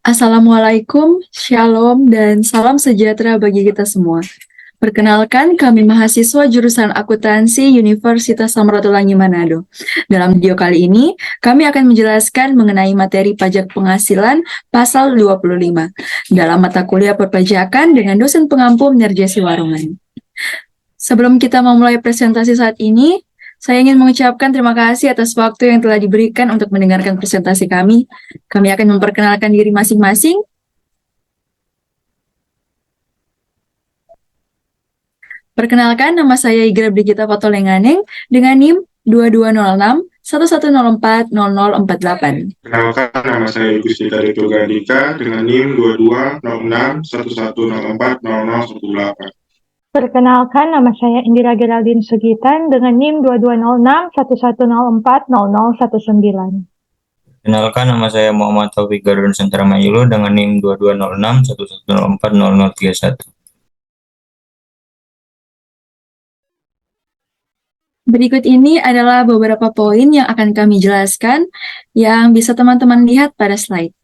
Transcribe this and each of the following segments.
Assalamualaikum, Shalom, dan salam sejahtera bagi kita semua. Perkenalkan, kami mahasiswa jurusan Akuntansi Universitas Samratulangi Manado. Dalam video kali ini, kami akan menjelaskan mengenai materi pajak penghasilan pasal 25 dalam mata kuliah perpajakan dengan dosen pengampu Nerjesi Warungan. Sebelum kita memulai presentasi saat ini, saya ingin mengucapkan terima kasih atas waktu yang telah diberikan untuk mendengarkan presentasi kami. Kami akan memperkenalkan diri masing-masing. Perkenalkan, nama saya Igra Brigita Patolenganeng dengan NIM 2206 1104 0048. Perkenalkan, nama saya Gustika Detuga Andika dengan NIM 2206 1104 0018. Perkenalkan, nama saya Indira Geraldine Sugitan dengan NIM 2206 1104 0019. Kenalkan, nama saya Muhammad Taufik Garun Sentara Mayulu dengan NIM 2206 1104 0031. Berikut ini adalah beberapa poin yang akan kami jelaskan yang bisa teman-teman lihat pada slide.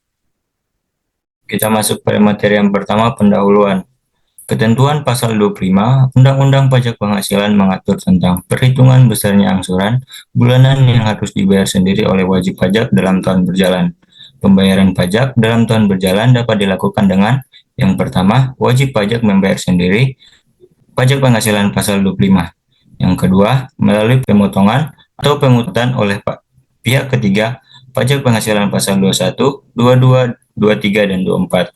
Kita masuk pada materi yang pertama, pendahuluan. Ketentuan pasal 25 Undang-Undang Pajak Penghasilan mengatur tentang perhitungan besarnya angsuran bulanan yang harus dibayar sendiri oleh wajib pajak dalam tahun berjalan. Pembayaran pajak dalam tahun berjalan dapat dilakukan dengan yang pertama, wajib pajak membayar sendiri pajak penghasilan pasal 25. Yang kedua, melalui pemotongan atau pemungutan oleh pihak ketiga pajak penghasilan pasal 21, 22, 23, dan 24.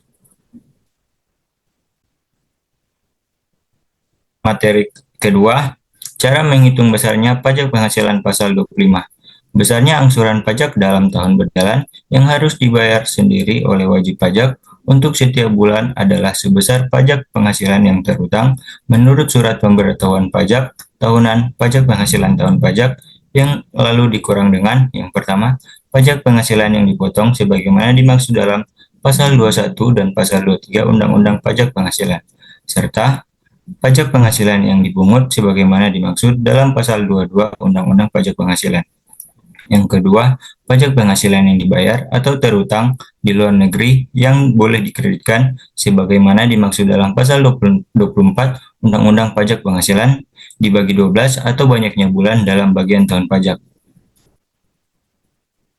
Materi kedua, cara menghitung besarnya pajak penghasilan pasal 25. Besarnya angsuran pajak dalam tahun berjalan yang harus dibayar sendiri oleh wajib pajak untuk setiap bulan adalah sebesar pajak penghasilan yang terutang menurut surat pemberitahuan pajak tahunan pajak penghasilan tahun pajak yang lalu dikurang dengan yang pertama, pajak penghasilan yang dipotong sebagaimana dimaksud dalam pasal 21 dan pasal 23 Undang-Undang Pajak Penghasilan, serta pajak penghasilan yang dipungut sebagaimana dimaksud dalam pasal 22 Undang-Undang Pajak Penghasilan. Yang kedua, pajak penghasilan yang dibayar atau terutang di luar negeri yang boleh dikreditkan sebagaimana dimaksud dalam pasal 24 Undang-Undang Pajak Penghasilan dibagi 12 atau banyaknya bulan dalam bagian tahun pajak.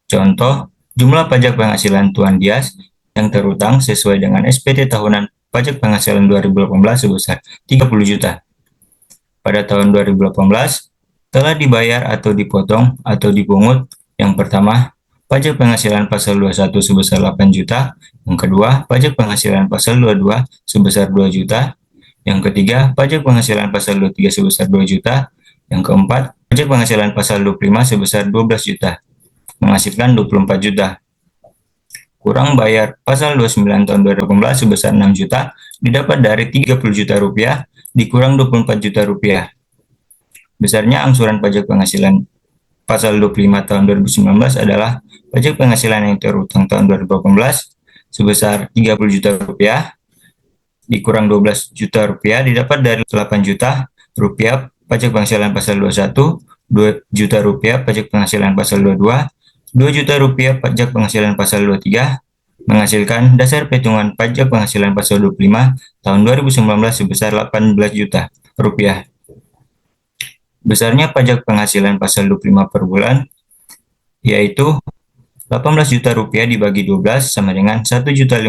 Contoh, jumlah pajak penghasilan Tuan Dias yang terutang sesuai dengan SPT tahunan pajak penghasilan 2018 sebesar 30 juta. Pada tahun 2018, telah dibayar atau dipotong atau dipungut yang pertama, pajak penghasilan pasal 21 sebesar 8 juta, yang kedua, pajak penghasilan pasal 22 sebesar 2 juta, yang ketiga, pajak penghasilan pasal 23 sebesar 2 juta, yang keempat, pajak penghasilan pasal 25 sebesar 12 juta, menghasilkan 24 juta. Kurang bayar pasal 29 tahun 2018 sebesar 6 juta didapat dari 30 juta rupiah dikurang 24 juta rupiah. Besarnya angsuran pajak penghasilan pasal 25 tahun 2019 adalah pajak penghasilan yang terutang tahun 2018 sebesar 30 juta rupiah dikurang 12 juta rupiah didapat dari 8 juta rupiah pajak penghasilan pasal 21, 2 juta rupiah pajak penghasilan pasal 22, 2 juta rupiah pajak penghasilan pasal 23, menghasilkan dasar perhitungan pajak penghasilan pasal 25 tahun 2019 sebesar 18 juta rupiah. Besarnya pajak penghasilan pasal 25 per bulan, yaitu 18 juta rupiah dibagi 12 sama dengan 1.500.000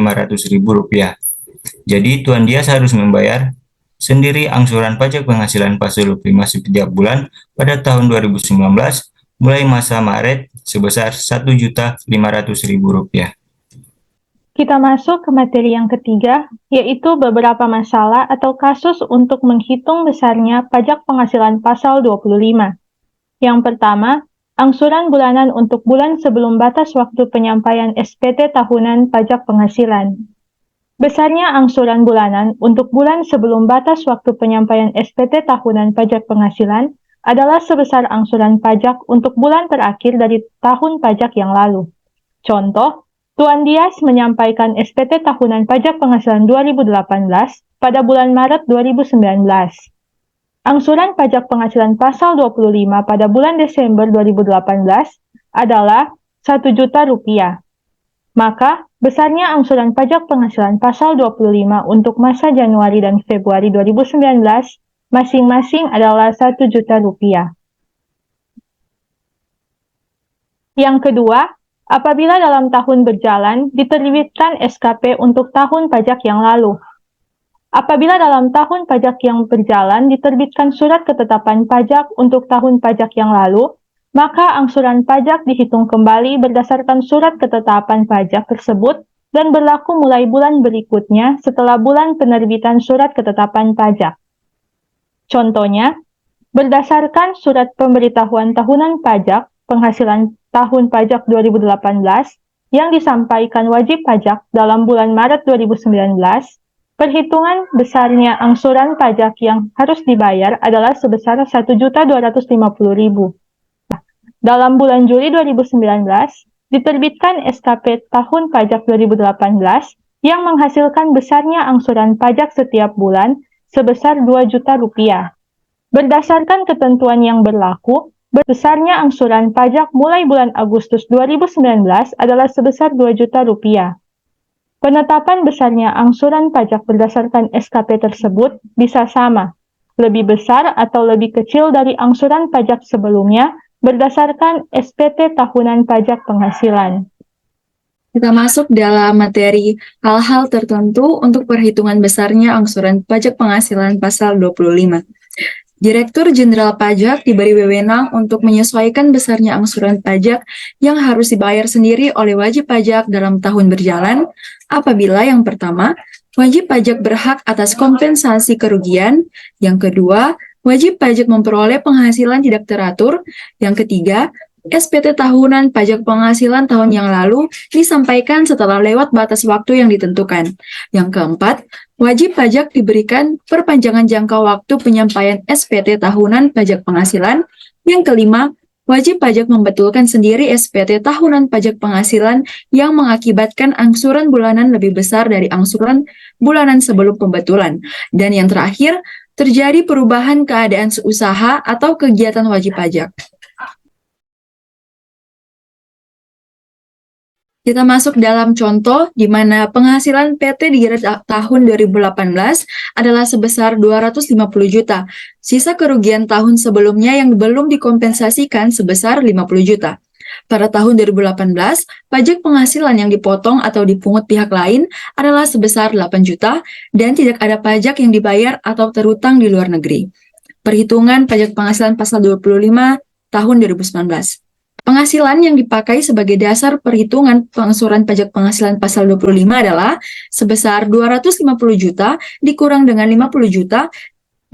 rupiah. Jadi Tuan Dias harus membayar sendiri angsuran pajak penghasilan pasal 25 setiap bulan pada tahun 2019 mulai masa Maret sebesar 1.500.000 rupiah. Kita masuk ke materi yang ketiga, yaitu beberapa masalah atau kasus untuk menghitung besarnya pajak penghasilan pasal 25. Yang pertama, angsuran bulanan untuk bulan sebelum batas waktu penyampaian SPT tahunan pajak penghasilan. Besarnya angsuran bulanan untuk bulan sebelum batas waktu penyampaian SPT tahunan pajak penghasilan adalah sebesar angsuran pajak untuk bulan terakhir dari tahun pajak yang lalu. Contoh, Tuan Dias menyampaikan SPT tahunan pajak penghasilan 2018 pada bulan Maret 2019. Angsuran pajak penghasilan pasal 25 pada bulan Desember 2018 adalah 1 juta rupiah. Maka, besarnya angsuran pajak penghasilan pasal 25 untuk masa Januari dan Februari 2019 masing-masing adalah Rp1.000.000. Yang kedua, apabila dalam tahun berjalan diterbitkan SKP untuk tahun pajak yang lalu. Apabila dalam tahun pajak yang berjalan diterbitkan surat ketetapan pajak untuk tahun pajak yang lalu, maka angsuran pajak dihitung kembali berdasarkan surat ketetapan pajak tersebut dan berlaku mulai bulan berikutnya setelah bulan penerbitan surat ketetapan pajak. Contohnya, berdasarkan surat pemberitahuan tahunan pajak penghasilan tahun pajak 2018 yang disampaikan wajib pajak dalam bulan Maret 2019, perhitungan besarnya angsuran pajak yang harus dibayar adalah sebesar Rp1.250.000. Dalam bulan Juli 2019, diterbitkan SKP tahun pajak 2018 yang menghasilkan besarnya angsuran pajak setiap bulan sebesar Rp2 juta. Berdasarkan ketentuan yang berlaku, besarnya angsuran pajak mulai bulan Agustus 2019 adalah sebesar Rp2 juta. Penetapan besarnya angsuran pajak berdasarkan SKP tersebut bisa sama, lebih besar atau lebih kecil dari angsuran pajak sebelumnya berdasarkan SPT tahunan pajak penghasilan. Kita masuk dalam materi hal-hal tertentu untuk perhitungan besarnya angsuran pajak penghasilan pasal 25. Direktur Jenderal Pajak diberi wewenang untuk menyesuaikan besarnya angsuran pajak yang harus dibayar sendiri oleh wajib pajak dalam tahun berjalan apabila yang pertama, wajib pajak berhak atas kompensasi kerugian, yang kedua, wajib pajak memperoleh penghasilan tidak teratur, yang ketiga, SPT tahunan pajak penghasilan tahun yang lalu disampaikan setelah lewat batas waktu yang ditentukan. Yang keempat, wajib pajak diberikan perpanjangan jangka waktu penyampaian SPT tahunan pajak penghasilan. Yang kelima, wajib pajak membetulkan sendiri SPT tahunan pajak penghasilan yang mengakibatkan angsuran bulanan lebih besar dari angsuran bulanan sebelum pembetulan. Dan yang terakhir, terjadi perubahan keadaan usaha atau kegiatan wajib pajak. Kita masuk dalam contoh di mana penghasilan PT di tahun 2018 adalah sebesar 250 juta. Sisa kerugian tahun sebelumnya yang belum dikompensasikan sebesar 50 juta. Pada tahun 2018, pajak penghasilan yang dipotong atau dipungut pihak lain adalah sebesar 8 juta dan tidak ada pajak yang dibayar atau terutang di luar negeri. Perhitungan pajak penghasilan pasal 25 tahun 2019. Penghasilan yang dipakai sebagai dasar perhitungan pengangsuran pajak penghasilan pasal 25 adalah sebesar 250 juta dikurang dengan 50 juta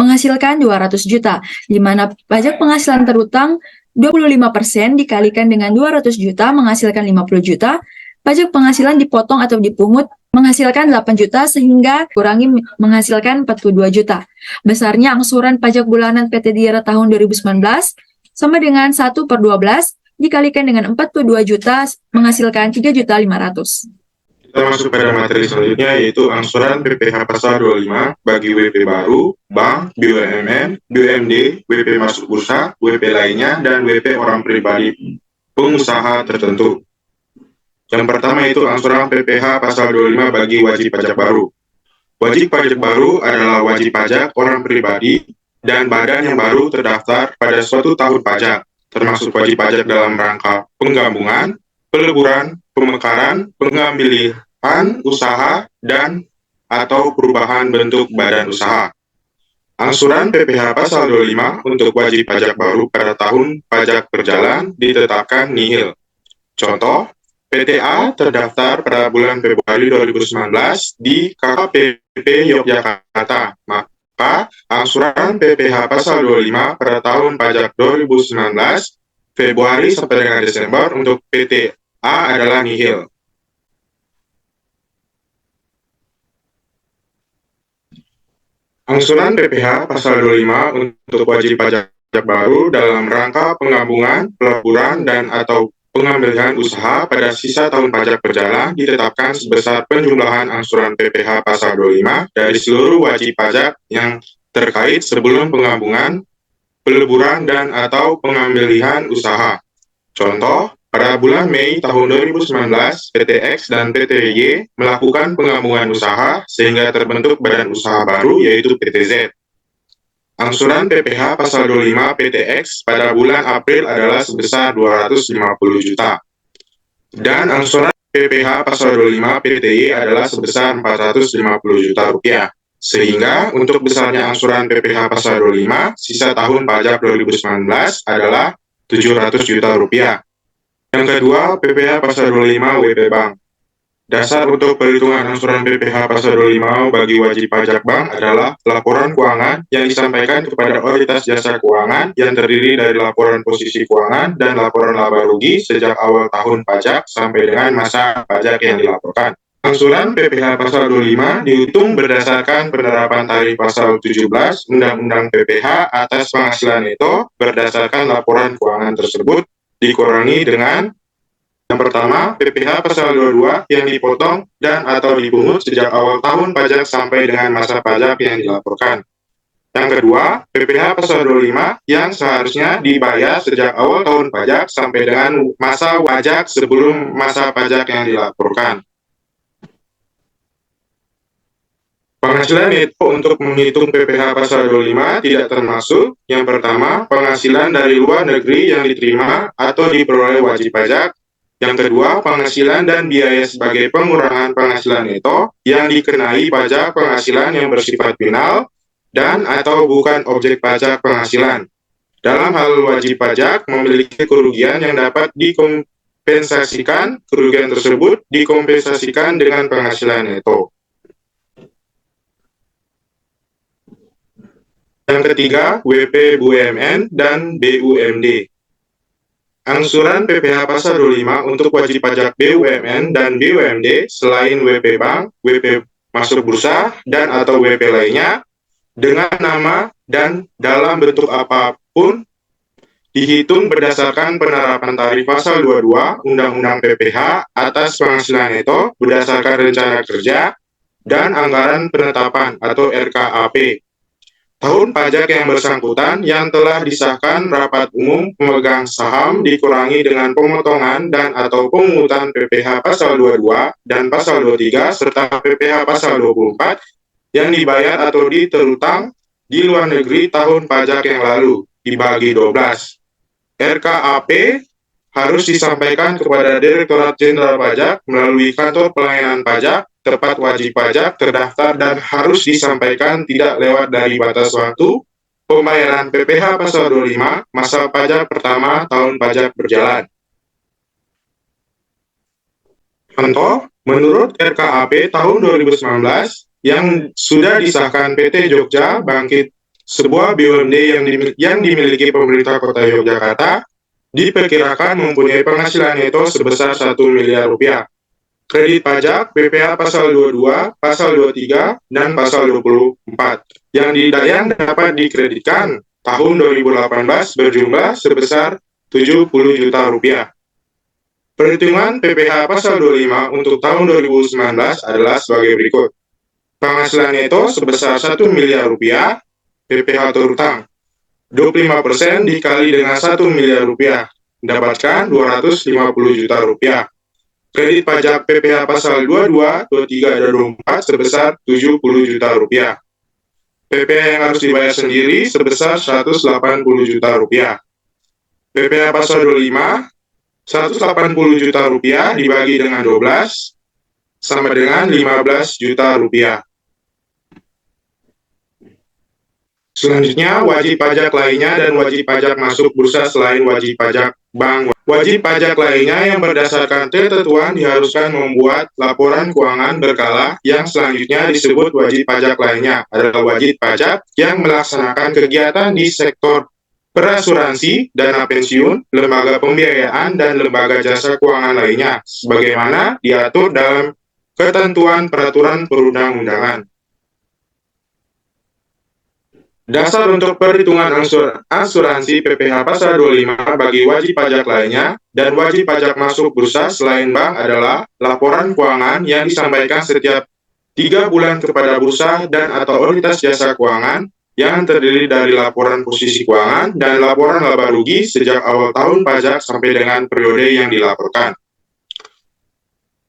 menghasilkan 200 juta, di mana pajak penghasilan terutang 25% dikalikan dengan 200 juta menghasilkan 50 juta, pajak penghasilan dipotong atau dipungut menghasilkan 8 juta sehingga kurangi menghasilkan 42 juta. Besarnya angsuran pajak bulanan PT Dira tahun 2019 sama dengan 1/12 dikalikan dengan 42 juta menghasilkan 3.500.000. Kita masuk pada materi selanjutnya yaitu angsuran PPh pasal 25 bagi WP baru, bank, BUMN, BUMD, WP masuk bursa, WP lainnya, dan WP orang pribadi pengusaha tertentu. Yang pertama yaitu angsuran PPh pasal 25 bagi wajib pajak baru. Wajib pajak baru adalah wajib pajak orang pribadi dan badan yang baru terdaftar pada suatu tahun pajak, termasuk wajib pajak dalam rangka penggabungan, peleburan, pemekaran, pengambilihan usaha, dan atau perubahan bentuk badan usaha. Angsuran PPh pasal 25 untuk wajib pajak baru pada tahun pajak berjalan ditetapkan nihil. Contoh, PTA terdaftar pada bulan Februari 2019 di KKPP Yogyakarta, maka angsuran PPh pasal 25 pada tahun pajak 2019 Februari sampai dengan Desember untuk PTA adalah nihil. Angsuran PPh pasal 25 untuk wajib pajak baru dalam rangka penggabungan, peleburan, dan atau pengambilan usaha pada sisa tahun pajak berjalan ditetapkan sebesar penjumlahan angsuran PPh pasal 25 dari seluruh wajib pajak yang terkait sebelum penggabungan, peleburan, dan atau pengambilan usaha. Contoh, Pada bulan Mei tahun 2019, PT X dan PT Y melakukan penggabungan usaha sehingga terbentuk badan usaha baru yaitu PT Z. Angsuran PPh pasal 25 PT X pada bulan April adalah sebesar 250 juta. Dan angsuran PPh pasal 25 PT Y adalah sebesar 450 juta rupiah. Sehingga untuk besarnya angsuran PPh pasal 25 sisa tahun pajak 2019 adalah 700 juta rupiah. Yang kedua, PPh pasal 25 WP Bank. Dasar untuk perhitungan angsuran PPh pasal 25 bagi wajib pajak bank adalah laporan keuangan yang disampaikan kepada otoritas jasa keuangan yang terdiri dari laporan posisi keuangan dan laporan laba rugi sejak awal tahun pajak sampai dengan masa pajak yang dilaporkan. Angsuran PPh pasal 25 dihitung berdasarkan penerapan tarif pasal 17 Undang-Undang PPh atas penghasilan neto berdasarkan laporan keuangan tersebut dikurangi dengan yang pertama, PPh pasal 22 yang dipotong dan atau dipungut sejak awal tahun pajak sampai dengan masa pajak yang dilaporkan. Yang kedua, PPh pasal 25 yang seharusnya dibayar sejak awal tahun pajak sampai dengan masa pajak sebelum masa pajak yang dilaporkan. Penghasilan neto untuk menghitung PPh pasal 25 tidak termasuk yang pertama, penghasilan dari luar negeri yang diterima atau diperoleh wajib pajak. Yang kedua, penghasilan dan biaya sebagai pengurangan penghasilan neto yang dikenai pajak penghasilan yang bersifat final dan atau bukan objek pajak penghasilan. Dalam hal wajib pajak memiliki kerugian yang dapat dikompensasikan, kerugian tersebut dikompensasikan dengan penghasilan neto. Yang ketiga, WP BUMN dan BUMD. Angsuran PPh pasal 25 untuk wajib pajak BUMN dan BUMD selain WP Bank, WP Masuk Bursa, dan atau WP lainnya dengan nama dan dalam bentuk apapun dihitung berdasarkan penerapan tarif pasal 22 Undang-Undang PPh atas penghasilan neto berdasarkan rencana kerja dan anggaran penetapan atau RKAP. Tahun pajak yang bersangkutan yang telah disahkan rapat umum pemegang saham dikurangi dengan pemotongan dan atau pemungutan PPh pasal 22 dan pasal 23 serta PPh pasal 24 yang dibayar atau diterutang di luar negeri tahun pajak yang lalu dibagi 12. RKAP harus disampaikan kepada Direktorat Jenderal Pajak melalui kantor pelayanan pajak tepat wajib pajak terdaftar dan harus disampaikan tidak lewat dari batas waktu pembayaran PPh pasal 25 masa pajak pertama tahun pajak berjalan. Contoh, menurut RKAP tahun 2019 yang sudah disahkan PT Jogja Bangkit, sebuah BUMD yang dimiliki pemerintah Kota Yogyakarta, diperkirakan mempunyai penghasilan neto sebesar 1 miliar rupiah. Kredit pajak PPh pasal 22, pasal 23, dan pasal 24 yang dapat dikreditkan tahun 2018 berjumlah sebesar 70 juta rupiah. Perhitungan PPh pasal 25 untuk tahun 2019 adalah sebagai berikut. Penghasilan neto sebesar 1 miliar rupiah, PPh terutang 25% dikali dengan 1 miliar rupiah, mendapatkan 250 juta rupiah. Kredit pajak PPh pasal 22, 23, dan 24 sebesar 70 juta rupiah. PPh yang harus dibayar sendiri sebesar 180 juta rupiah. PPh pasal 25, 180 juta rupiah dibagi dengan 12, sama dengan 15 juta rupiah. Selanjutnya, wajib pajak lainnya dan wajib pajak masuk bursa selain wajib pajak bank. Wajib pajak lainnya yang berdasarkan ketentuan diharuskan membuat laporan keuangan berkala yang selanjutnya disebut wajib pajak lainnya adalah wajib pajak yang melaksanakan kegiatan di sektor perasuransi, dana pensiun, lembaga pembiayaan, dan lembaga jasa keuangan lainnya, sebagaimana diatur dalam ketentuan peraturan perundang-undangan. Dasar untuk perhitungan asuransi PPh pasal 25 bagi wajib pajak lainnya dan wajib pajak masuk bursa selain bank adalah laporan keuangan yang disampaikan setiap 3 bulan kepada bursa dan atau otoritas jasa keuangan yang terdiri dari laporan posisi keuangan dan laporan laba rugi sejak awal tahun pajak sampai dengan periode yang dilaporkan.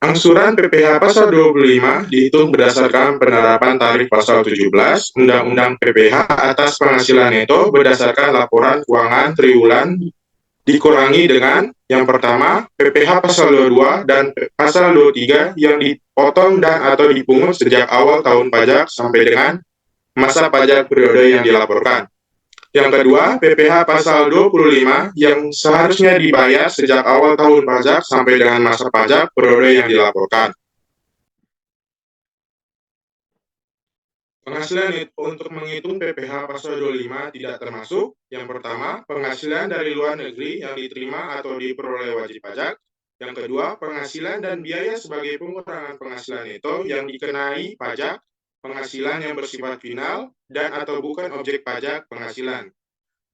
Angsuran PPh pasal 25 dihitung berdasarkan penerapan tarif pasal 17 Undang-Undang PPh atas penghasilan neto berdasarkan laporan keuangan triwulan dikurangi dengan yang pertama PPh pasal 22 dan pasal 23 yang dipotong dan atau dipungut sejak awal tahun pajak sampai dengan masa pajak periode yang dilaporkan. Yang kedua, PPh pasal 25 yang seharusnya dibayar sejak awal tahun pajak sampai dengan masa pajak periode yang dilaporkan. Penghasilan untuk menghitung PPh pasal 25 tidak termasuk. Yang pertama, penghasilan dari luar negeri yang diterima atau diperoleh wajib pajak. Yang kedua, penghasilan dan biaya sebagai pengurangan penghasilan neto yang dikenai pajak penghasilan yang bersifat final dan atau bukan objek pajak penghasilan.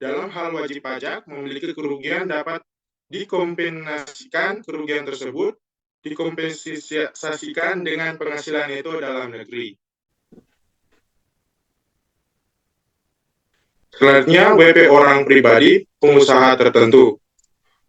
Dalam hal wajib pajak, memiliki kerugian dapat dikompensasikan kerugian tersebut dikompensasikan dengan penghasilan neto dalam negeri. Selanjutnya, WP orang pribadi, pengusaha tertentu.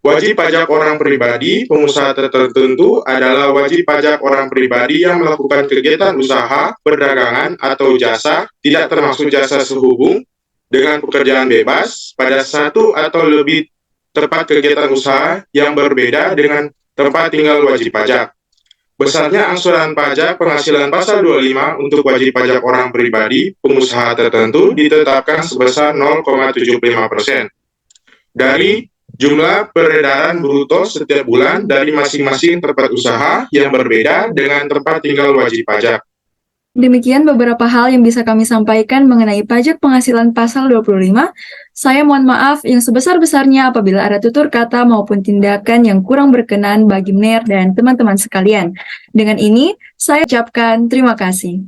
Wajib pajak orang pribadi, pengusaha tertentu adalah wajib pajak orang pribadi yang melakukan kegiatan usaha, perdagangan, atau jasa, tidak termasuk jasa sehubung, dengan pekerjaan bebas pada satu atau lebih tempat kegiatan usaha yang berbeda dengan tempat tinggal wajib pajak. Besarnya angsuran pajak penghasilan pasal 25 untuk wajib pajak orang pribadi, pengusaha tertentu ditetapkan sebesar 0,75% dari jumlah peredaran bruto setiap bulan dari masing-masing tempat usaha yang berbeda dengan tempat tinggal wajib pajak. Demikian beberapa hal yang bisa kami sampaikan mengenai pajak penghasilan pasal 25. Saya mohon maaf yang sebesar-besarnya apabila ada tutur kata maupun tindakan yang kurang berkenan bagi MNER dan teman-teman sekalian. Dengan ini, saya ucapkan terima kasih.